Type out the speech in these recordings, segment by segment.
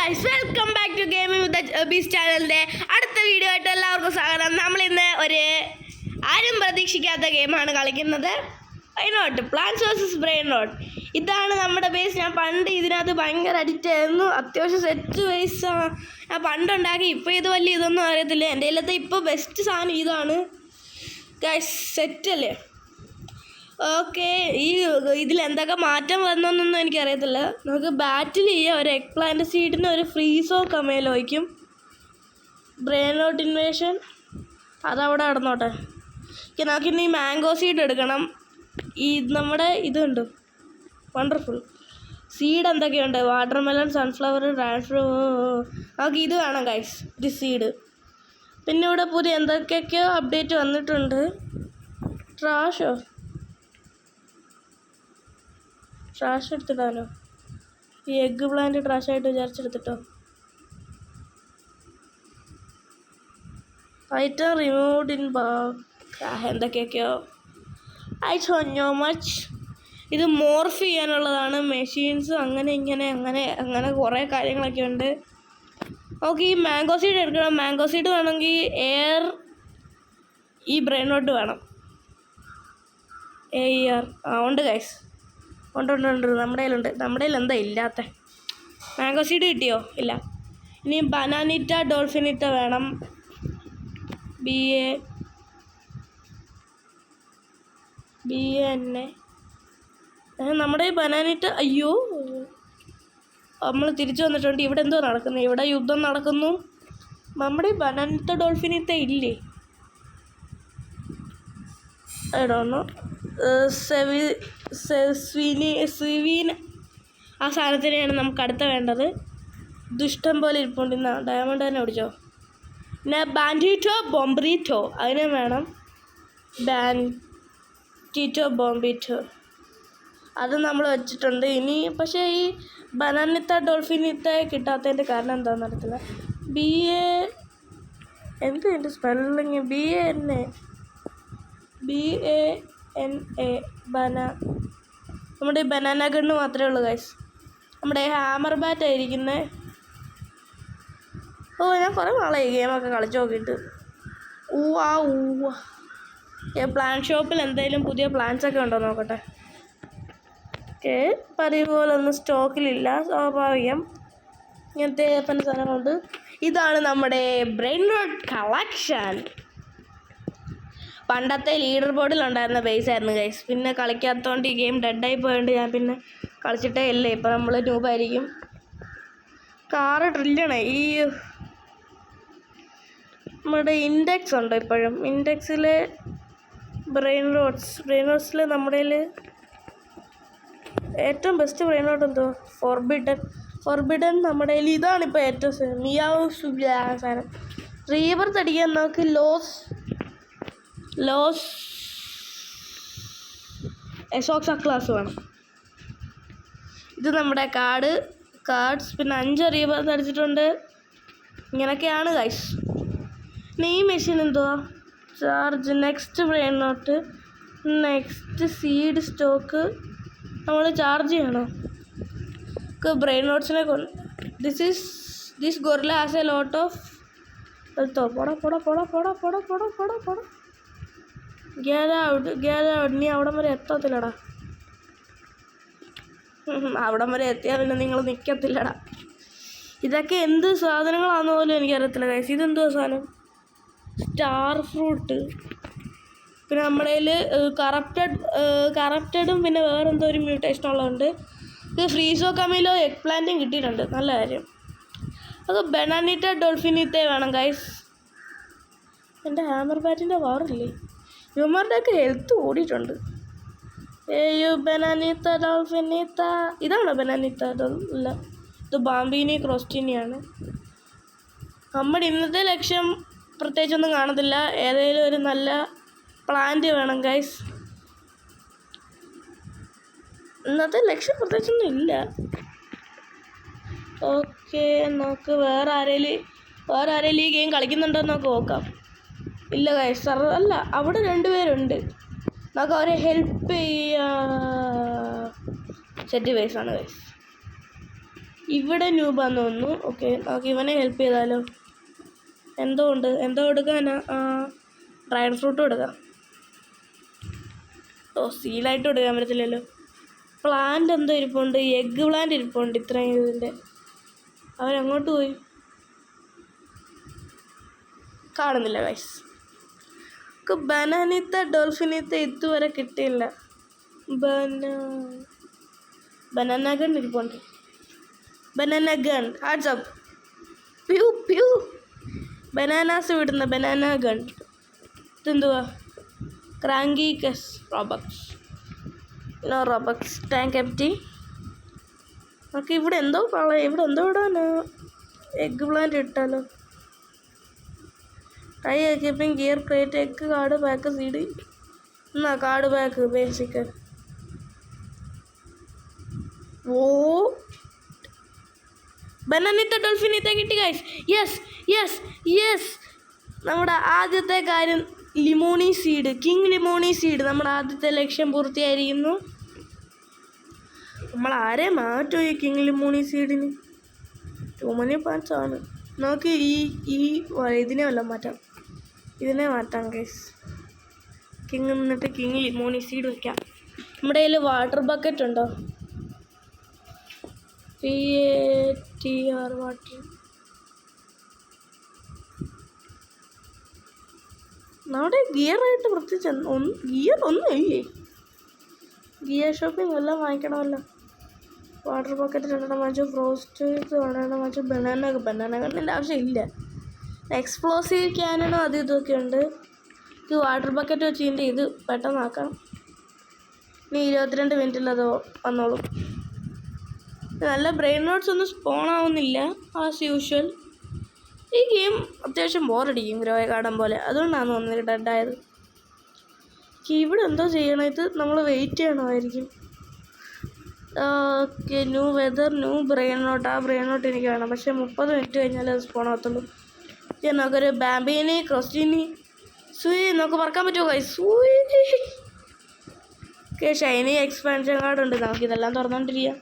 Guys, welcome back to gaming with Bees ചാനലിൻ്റെ അടുത്ത video ആയിട്ട് എല്ലാവർക്കും സ്വാഗതം. നമ്മളിന്ന് ഒരു ആരും പ്രതീക്ഷിക്കാത്ത ഗെയിമാണ് കളിക്കുന്നത്. ബ്രെയിൻറോട്ട്, പ്ലാന്റ്സ് വേഴ്സസ് ബ്രെയിൻറോട്ട്. ഇതാണ് നമ്മുടെ ബേസ്. ഞാൻ പണ്ട് ഇതിനകത്ത് ഭയങ്കര അഡിക്റ്റ് ആയിരുന്നു. അത്യാവശ്യം സെറ്റ് ബേസ് ഞാൻ പണ്ടുണ്ടാക്കി. ഇപ്പോൾ ഇത് വലിയ ഇതൊന്നും അറിയത്തില്ല. എൻ്റെ കയ്യിലത്തെ ഇപ്പോൾ ബെസ്റ്റ് സാധനം ഇതാണ് ഗൈസ്. സെറ്റല്ലേ? ഓക്കെ, ഇതിലെന്തൊക്കെ മാറ്റം വന്നൊന്നും എനിക്കറിയത്തില്ല. നമുക്ക് ബാറ്റിൽ ചെയ്യാം. ഒരു എഗ് പ്ലാന്റ് സീഡിന് ഒരു ഫ്രീസോ കമേലോ വയ്ക്കും. ബ്രെയിൻറോട്ട് ഇൻവേഷൻ അതവിടെ നടന്നോട്ടെ. നമുക്കിനി മാംഗോ സീഡ് എടുക്കണം. നമ്മുടെ ഇതുണ്ട് വണ്ടർഫുൾ സീഡ്. എന്തൊക്കെയുണ്ട്? Watermelon, sunflower, dragon. നമുക്ക് ഇത് വേണം ഗൈസ്, ഇത് സീഡ്. പിന്നെ ഇവിടെ പുതിയ എന്തൊക്കെയൊക്കെയോ അപ്ഡേറ്റ് വന്നിട്ടുണ്ട്. ട്രാഷ് എടുത്തിട്ടാലോ? ഈ എഗ് പ്ലാന്റ് ട്രാഷായിട്ട് വിചാരിച്ചെടുത്തിട്ടോ. ഐറ്റം റിമൂവ്ഡ് ഇൻ എന്തൊക്കെയൊക്കെയോ. I don't know much. ഇത് മോർഫ് ചെയ്യാനുള്ളതാണ്. മെഷീൻസ് അങ്ങനെ അങ്ങനെ കുറേ കാര്യങ്ങളൊക്കെ ഉണ്ട്. നമുക്ക് ഈ മാംഗോ സീഡ് എടുക്കണം. മാംഗോ സീഡ് വേണമെങ്കിൽ എയർ ഈ ബ്രെയിൻറോട്ട് വേണം. എയർ ഉണ്ട് ഗൈസ്, ഉണ്ട്. നമ്മുടെ കയ്യിൽ എന്താ ഇല്ലാത്ത? മാംഗോ സീഡ് കിട്ടിയോ? ഇല്ല. ഇനി ബനാനിറ്റ, ഡോൾഫിനിറ്റ വേണം. ബി എ തന്നെ നമ്മുടെ ഈ ബനാനിറ്റ. അയ്യോ, നമ്മൾ തിരിച്ചു വന്നിട്ടുണ്ട്. ഇവിടെ എന്തോ നടക്കുന്നു? ഇവിടെ യുദ്ധം നടക്കുന്നു. നമ്മുടെ ഈ ബനാനിറ്റ, ഡോൾഫിനിറ്റ ഇല്ലേ? I don't no. സ്വീൻ ആ സാധനത്തിനെയാണ് നമുക്ക് അടുത്ത വേണ്ടത്. ദുഷ്ടം പോലെ ഇരിപ്പുണ്ട്. ഡയമണ്ട് തന്നെ ഓടിച്ചോ. പിന്നെ ബാൻഡിറ്റോ, ബോംബ്രീറ്റോ അതിനെ വേണം. ബാൻഡിറ്റോ, ബോംബിറ്റോ അത് നമ്മൾ വെച്ചിട്ടുണ്ട്. ഇനി പക്ഷേ ഈ ബനാനിത്ത, ഡോൾഫിനിത്ത കിട്ടാത്തതിൻ്റെ കാരണം എന്താണെന്ന് അറിയത്തില്ല. ബി എ എന്ത് എൻ്റെ സ്പെല്ലിങ്? BANA നമ്മുടെ ഈ ബനാന ഗണ്ണ് മാത്രമേ ഉള്ളൂ ഗൈസ്. നമ്മുടെ ഹാമർ ബാറ്റ് ആയിരിക്കുന്നത്. ഞാൻ കുറേ നാളായി ഗെയിമൊക്കെ കളിച്ച് നോക്കിയിട്ട്. പ്ലാൻ ഷോപ്പിൽ എന്തെങ്കിലും പുതിയ പ്ലാൻസൊക്കെ ഉണ്ടോ നോക്കട്ടെ. ഓക്കെ, പതിവ് പോലെ ഒന്നും സ്റ്റോക്കിലില്ല, സ്വാഭാവികം. ഇങ്ങനത്തെ പല സാധനങ്ങളുണ്ട്. ഇതാണ് നമ്മുടെ ബ്രെയിൻറോട്ട് കളക്ഷൻ. പണ്ടത്തെ ലീഡർ ബോർഡിലുണ്ടായിരുന്ന ബേസ് ആയിരുന്നു ഗൈസ്. പിന്നെ കളിക്കാത്തതുകൊണ്ട് ഈ ഗെയിം ഡെഡായി പോയതുകൊണ്ട് ഞാൻ പിന്നെ കളിച്ചിട്ടേ ഇല്ലേ. ഇപ്പം നമ്മൾ ന്യൂബായിരിക്കും. കാറ് ഡ്രില്ലാണ്. ഈ നമ്മുടെ ഇൻഡെക്സ് ഉണ്ട് ഇപ്പോഴും. ഇൻഡെക്സിൽ ബ്രെയിൻറോട്ട്സിൽ നമ്മുടെ ഏറ്റവും ബെസ്റ്റ് ബ്രെയിൻറോട്ട് എന്തോ ഫോർബിഡൻ നമ്മുടെ കയ്യിൽ ഇതാണിപ്പോൾ ഏറ്റവും മിയാവ് സാധനം. റീബർത്ത് അടിക്കാൻ നമുക്ക് ലോസ് എസോക്സ ക്ലാസ് വേണം. ഇത് നമ്മുടെ കാർഡ്സ്. പിന്നെ 5 റീബർത്ത് അടിച്ചിട്ടുണ്ട്. ഇങ്ങനെയൊക്കെയാണ് ഗൈസ്. പിന്നെ ഈ മെഷീൻ എന്തുവാ? Charge. Next brainrot, next seed stock നമ്മൾ ചാർജ് ചെയ്യണം. ബ്രെയിൻറോട്ട്സിനെ this gorilla has a lot of പോടാ. Get out. നീ അവിടം വരെ എത്തത്തില്ലടാ. അവിടം വരെ എത്തിയാൽ പിന്നെ നിങ്ങൾ നിൽക്കത്തില്ലടാ. ഇതൊക്കെ എന്ത് സാധനങ്ങളാണെന്ന് പോലും എനിക്കറിയത്തില്ല ഗൈസ്. ഇതെന്തുവാ സാധനം? Star fruit. പിന്നെ നമ്മുടെ കയ്യിൽ കറപ്റ്റഡും പിന്നെ വേറെന്തോ ഒരു മ്യൂട്ടേഷൻ ഉള്ളതുണ്ട്. ഇത് ഫ്രീസോ കമീലോ എഗ് പ്ലാന്റും കിട്ടിയിട്ടുണ്ട്. നല്ല കാര്യം. അത് ബനാനിറ്റ, ഡോൾഫിനിറ്റ വേണം ഗൈസ്. എൻ്റെ ഹാമർ ബാറ്റിൻ്റെ പവറില്ലേ? ഇവന്മാരുടെയൊക്കെ ഹെൽത്ത് കൂടിയിട്ടുണ്ട്. ബനാനിത്ത, ഡോൾഫിനിത്ത. ഇതാണോ ബനാനിത്ത? അല്ല, ഇത് ബാംബീനി ക്രോസ്റ്റീനിയാണ്. നമ്മുടെ ഇന്നത്തെ ലക്ഷ്യം പ്രത്യേകിച്ചൊന്നും കാണത്തില്ല. ഏതെങ്കിലും ഒരു നല്ല പ്ലാന്റ് വേണം ഗൈസ്. ഇന്നത്തെ ലക്ഷ്യം പ്രത്യേകിച്ചൊന്നും ഇല്ല. ഓക്കെ, നമുക്ക് വേറെ ആരെങ്കിലും ഈ ഗെയിം കളിക്കുന്നുണ്ടോ എന്ന് നോക്കാം. ഇല്ല ഗൈസ്, അല്ല, അവിടെ 2 പേരുണ്ട്. നമുക്ക് അവരെ ഹെൽപ്പ് ചെയ്യാം. സെറ്റ് ബേസാണ് ഗൈസ്. ഇവിടെ ന്യൂബാന്ന് തോന്നുന്നു. ഓക്കെ, നമുക്ക് ഇവനെ ഹെൽപ്പ് ചെയ്താലോ. എന്തോ എടുക്കാനാ? ഡ്രൈഡ് ഫ്രൂട്ട് കൊടുക്കാം. സീലായിട്ട് കൊടുക്കാൻ പറ്റത്തില്ലല്ലോ. പ്ലാന്റ് എന്തോ ഇരിപ്പുണ്ട്, എഗ്ഗ് പ്ലാന്റ് ഇരിപ്പുണ്ട് ഇത്രയും ഇതിൻ്റെ. അവരങ്ങോട്ട് പോയി കാണുന്നില്ല ഗൈസ്. ബനാനിത്ത ഡോൾഫിനിത്ത ഇതുവരെ കിട്ടിയില്ല. ബനാന ഗൺ ഇരിപ്പുണ്ട്. ബനാന ഗൺ ഹാർട്ട്സപ്പ് പ്യൂ പ്യൂ. ബനാനാസ് വിടുന്ന ബനാന ഗൺ. ഇതെന്തുവാ? ക്രാങ്കി കസ് Robux. No Robux. Tank empty. നമുക്ക് ഇവിടെ എന്തോ ഇടാനോ? എഗ്ഗ് പ്ലാന്റ് ഇട്ടാലോ? Try keeping gear crate egg card pack seed. എന്നാ card pack basic. Oh Bananita Dolphinita കിട്ടി ഗൈസ്. യെസ് നമ്മുടെ ആദ്യത്തെ കാര്യം ലിമോണി സീഡ്, കിങ് ലിമോണി സീഡ്. നമ്മുടെ ആദ്യത്തെ ലക്ഷ്യം പൂർത്തിയായിരിക്കുന്നു. നമ്മൾ ആരെ മാറ്റും ഈ കിങ് ലിമോണി സീഡിന്? ടു മണി പാർട്സ് ആണ്. നമുക്ക് ഇതിനെ വല്ലതും മാറ്റാം. ഇതിനെ മാറ്റാം ഗൈസ്. കിങ് നിന്നിട്ട് കിങ് ലിമോണി സീഡ് വയ്ക്കാം. നമ്മുടെ കയ്യിൽ വാട്ടർ ബക്കറ്റ് ഉണ്ടോ? PATR water. നമ്മുടെ ഗിയറായിട്ട് പ്രത്യേകിച്ച് ഗിയർ ഒന്നും ഇല്ലേ? ഗിയർ ഷോപ്പിംഗ് എല്ലാം വാങ്ങിക്കണമല്ലോ. വാട്ടർ ബക്കറ്റ് 2 വാങ്ങിച്ചു. ഫ്രോസ്റ്റ് 2 വാങ്ങിച്ചു. ബനാന കണ്ണിൻ്റെ ആവശ്യമില്ല. എക്സ്പ്ലോസീവ് ക്യാനണോ അത് ഇതൊക്കെ ഉണ്ട്. ഇത് വാട്ടർ ബക്കറ്റ് വെച്ചിട്ട് ഇത് പെട്ടെന്നാക്കാം. ഇനി 22 മിനിറ്റിൽ അത് വന്നോളും. നല്ല ബ്രെയിൻ നോട്ട്സ് ഒന്നും സ്പോൺ ആവുന്നില്ല ആസ് യൂഷ്വൽ. ഈ ഗെയിം അത്യാവശ്യം ബോറടിക്കും ഗ്രോയെ കാണാൻ പോലെ. അതുകൊണ്ടാണ് തോന്നുന്നത് ഡെഡായത്. ഇവിടെ എന്തോ ചെയ്യണം? ഇത് നമ്മൾ വെയിറ്റ് ചെയ്യണമായിരിക്കും. Okay, new weather, new brainrot. ആ ബ്രെയിൻ നോട്ട് എനിക്ക് വേണം. പക്ഷേ 30 മിനിറ്റ് കഴിഞ്ഞാൽ അത് സ്പോൺ ആകത്തുള്ളൂ. നമുക്കൊരു ബാംബീനി ക്രോസ്റ്റീനി സൂയി നമുക്ക് പറക്കാൻ പറ്റുമോ ഗൈസ്? സൂയി. ഓക്കെ, ഷൈനി എക്സ്പാൻഷൻ കാർഡ് ഉണ്ട്. നമുക്കിതെല്ലാം തുറന്നുകൊണ്ടിരിക്കാം.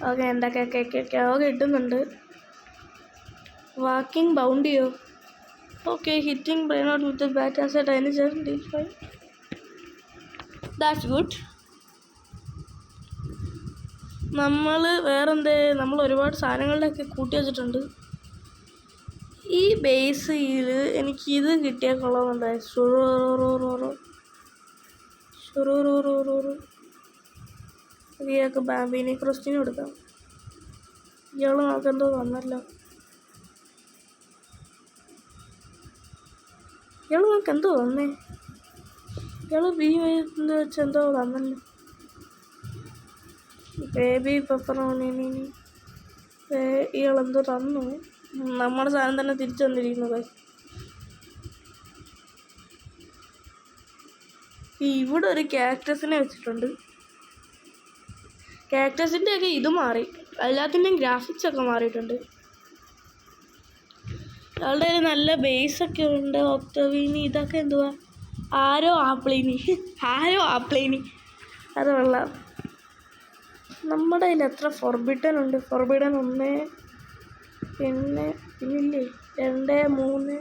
ഓക്കെ, എന്തൊക്കെ കിട്ടുന്നുണ്ട്. വാക്കിംഗ് ബൗണ്ടിയോ? Okay, hitting brain out with bat as a tiny just. That's good. നമ്മൾ ഒരുപാട് സാധനങ്ങളുടെയൊക്കെ കൂട്ടി വെച്ചിട്ടുണ്ട്. ഈ ബേസിൽ എനിക്ക് ഇത് കിട്ടിയാൽ കൊള്ളാമെന്നുണ്ടായി. ഇയാൾക്ക് ബാംബീനി ക്രിസ്റ്റിന് കൊടുക്കാം. ഇയാൾ നമുക്കെന്തോ തന്നല്ലോ. തന്നേ? ഇയാൾ ബി വെച്ച് എന്തോ തന്നല്ലോ. Baby pepperoni. ഇയാളെന്തോ തന്നു. നമ്മുടെ സാധനം തന്നെ തിരിച്ചു തന്നിരിക്കുന്നു. ഇവിടെ ഒരു ക്യാക്ടസിനെ വെച്ചിട്ടുണ്ട്. ക്യാക്ടസിൻ്റെയൊക്കെ ഇത് മാറി. എല്ലാത്തിൻ്റെയും ഗ്രാഫിക്സ് ഒക്കെ മാറിയിട്ടുണ്ട്. അവളുടെ ഒരു നല്ല ബേസൊക്കെ ഉണ്ട്. ഒക്ടോവീനി. ഇതൊക്കെ എന്തുവാ? ആരോ ആപ്ലൈനി. അത് കൊള്ളാം. നമ്മുടെ കയ്യിൽ എത്ര ഫോർബിഡൻ ഉണ്ട്? ഫോർബിഡൻ 1, പിന്നില്ലേ 2,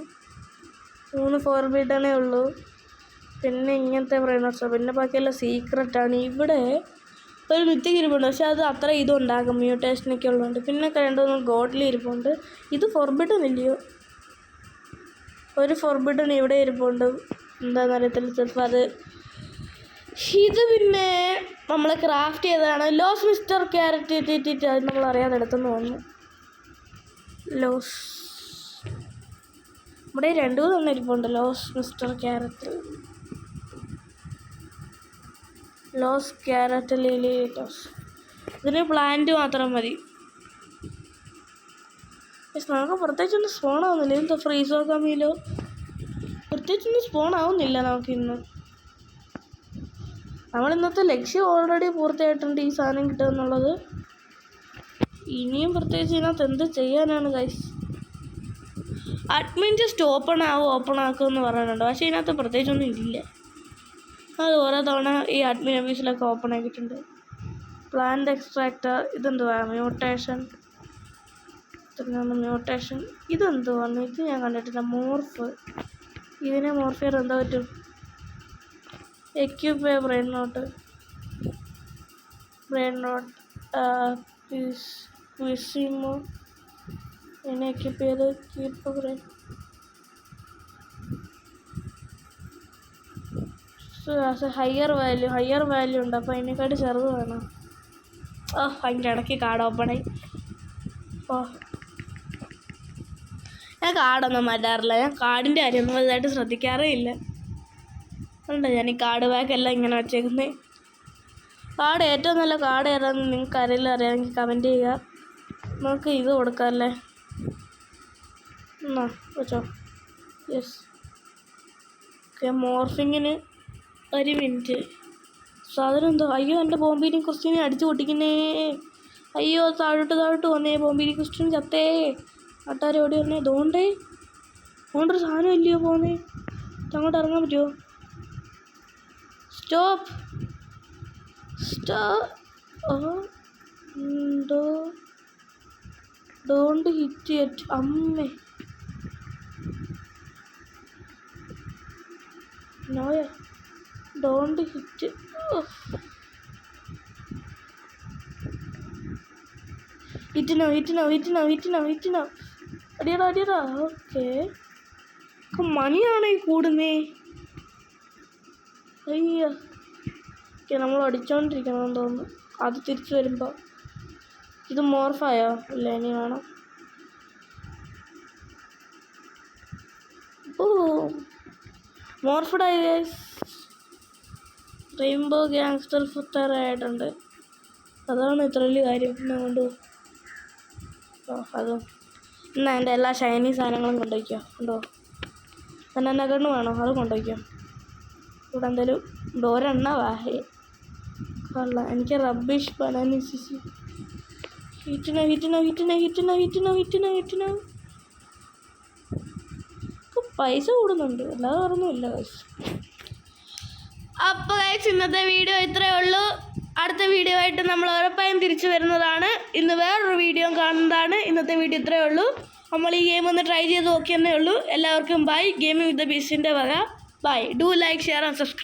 3 ഫോർബിഡനേ ഉള്ളൂ. പിന്നെ ഇങ്ങനത്തെ ബ്രെയിനോട്ട്സ്. പിന്നെ ബാക്കിയെല്ലാം സീക്രട്ടാണ്. ഇവിടെ ഒരു മിത്തിക്ക് ഇരിപ്പുണ്ട്, പക്ഷെ അത് അത്ര ഇതുണ്ടാകും മ്യൂട്ടേഷനൊക്കെ ഉള്ളതുകൊണ്ട്. പിന്നെ 2 ഗോഡ്ലി ഇരിപ്പുണ്ട്. ഇത് ഫോർബിഡൻ ഇല്ലയോ? ഒരു ഫോർബിഡൻ ഇവിടെ ഇരിപ്പുണ്ട്. എന്താണെന്ന് അറിയത്തില്ല. ചിലപ്പോൾ അത് ഇത് പിന്നെ നമ്മൾ ക്രാഫ്റ്റ് ചെയ്തതാണ്. ലോസ് മിസ്റ്റർ ക്യാരറ്റ് ഇട്ടിട്ട് അത് നമ്മൾ അറിയാതെ എടുത്തെന്ന് തോന്നുന്നു. ഇവിടെ 2 ഇരിപ്പുണ്ട്. Los Mister carrot, Los carrot ലിലിറ്റോസ്. ഇതിന് പ്ലാന്റ് മാത്രം മതി. നമുക്ക് പ്രത്യേകിച്ചൊന്നും സ്പോൺ ആവുന്നില്ല. എന്തോ ഫ്രീസോ കമ്മിയിലോ പ്രത്യേകിച്ചൊന്നും സ്പോൺ ആവുന്നില്ല നമുക്കിന്ന്. നമ്മളിന്നത്തെ ലക്ഷ്യം ഓൾറെഡി പൂർത്തിയായിട്ടുണ്ട്, ഈ സാധനം കിട്ടുക എന്നുള്ളത്. ഇനിയും പ്രത്യേകിച്ച് ഇതിനകത്ത് എന്ത് ചെയ്യാനാണ് ഗൈസ്? അഡ്മിൻ ജസ്റ്റ് ഓപ്പൺ ആക്കുമെന്ന് പറയാനുണ്ട്. പക്ഷേ ഇതിനകത്ത് പ്രത്യേകിച്ചൊന്നും ഇല്ല. അത് ഓരോ തവണ ഈ അഡ്മിൻ ഓഫീസിലൊക്കെ ഓപ്പൺ ആക്കിയിട്ടുണ്ട്. Plant extractor. ഇതെന്തുവാ? മ്യൂട്ടേഷൻ. മ്യൂട്ടേഷൻ ഇതെന്തുവാണ്? ഇത് ഞാൻ കണ്ടിട്ടില്ല. മോർഫ്. ഇതിനെ മോർഫ് ചെയ്ത് എന്താ പറ്റും? Equip brain not. വിസിമോ ഇതിനെ എക്യൂപ്പ് ചെയ്ത് കീപ്പ് ബ്രെയിൻ. ഹയർ വാല്യൂ ഉണ്ട്. അപ്പോൾ അതിനെക്കാട്ടി ചെറുത് വേണം. അതിൻ്റെ ഇടയ്ക്ക് കാർഡ് ഓപ്പണായി. ഞാൻ കാർഡൊന്നും മാറ്റാറില്ല. ഞാൻ കാർഡിൻ്റെ കാര്യമൊന്നും വലുതായിട്ട് ശ്രദ്ധിക്കാറേ ഇല്ല. അതുകൊണ്ടാണ് ഞാൻ ഈ കാർഡ് ബാഗെല്ലാം ഇങ്ങനെ വച്ചേക്കുന്നത്. കാർഡ് ഏറ്റവും നല്ല കാർഡ് ഏതാണെന്ന് നിങ്ങൾക്ക് ആരെങ്കിലും അറിയാമെങ്കിൽ കമൻറ്റ് ചെയ്യുക. നമുക്ക് ഇത് കൊടുക്കാമല്ലേ? എന്നാ വെച്ചോ. യെസ്. ഓക്കെ, മോർഫിങ്ങിന് 1 മിനിറ്റ്. സാധനം എന്തോ? അയ്യോ, എൻ്റെ ബോംബീനി ക്രിസ്റ്റീനെ അടിച്ചു പൊട്ടിക്കുന്നേ. അയ്യോ, താഴോട്ട് വന്നേ. ബോംബീനി ക്രിസ്റ്റീൻ ചത്തേ. നാട്ടുകാരെ ഓടി വന്നേ. അതുകൊണ്ടൊരു സാധനം ഇല്ലയോ പോന്നേ? അങ്ങോട്ട് ഇറങ്ങാൻ പറ്റുമോ? സ്റ്റോപ്പ്. Don't hit it. അമ്മേ, നോയ. Don't hit. Hit no. അടിയടാ. ഓക്കെ, മണിയാണോ ഈ കൂടുന്നേ? അയ്യോ, ഓക്കെ, നമ്മൾ അടിച്ചോണ്ടിരിക്കണമെന്ന് തോന്നുന്നു. അത് തിരിച്ചു വരുമ്പോൾ ഇത് മോർഫായോ? ഇല്ല, ഇനി വേണം. മോർഫഡായി ഗൈസ്. റെയിൻബോ ഗ്യാങ്സ്റ്റർ ഫുത്തറായിട്ടുണ്ട്. അതാണ് ഇത്ര വലിയ കാര്യം. പിന്നെ കൊണ്ടുപോകും. അതും എന്നാ എൻ്റെ എല്ലാ ഷൈനി സാധനങ്ങളും കൊണ്ടുപോയിക്കോ. ഉണ്ടോ? ബനാന ഗണ്ണ് വേണോ? അത് കൊണ്ടുപോയിക്കോ. ഇവിടെ എന്തെങ്കിലും ഒരെണ്ണ വാഹേ കൊള്ള. എനിക്ക് റബ്ബിഷ് ബനാന സിസി. ഹിറ്റിനോ. പൈസ കൂടുന്നുണ്ട്, അല്ലാതെ പറഞ്ഞില്ല ഗൈസ്. അപ്പോൾ ഗൈസ്, ഇന്നത്തെ വീഡിയോ ഇത്രയേ ഉള്ളൂ. അടുത്ത വീഡിയോ ആയിട്ട് നമ്മൾ ഉറപ്പായും തിരിച്ചു വരുന്നതാണ്. ഇന്ന് വേറൊരു വീഡിയോ കാണുന്നതാണ്. ഇന്നത്തെ വീഡിയോ ഇത്രയേ ഉള്ളൂ. നമ്മൾ ഈ ഗെയിം ഒന്ന് ട്രൈ ചെയ്ത് നോക്കിയെന്നേ ഉള്ളൂ. എല്ലാവർക്കും ബൈ. ഗെയിമിംഗ് വിത്ത് ദ ബീസ്റ്റിൻ്റെ വക bye. Do like, share and subscribe.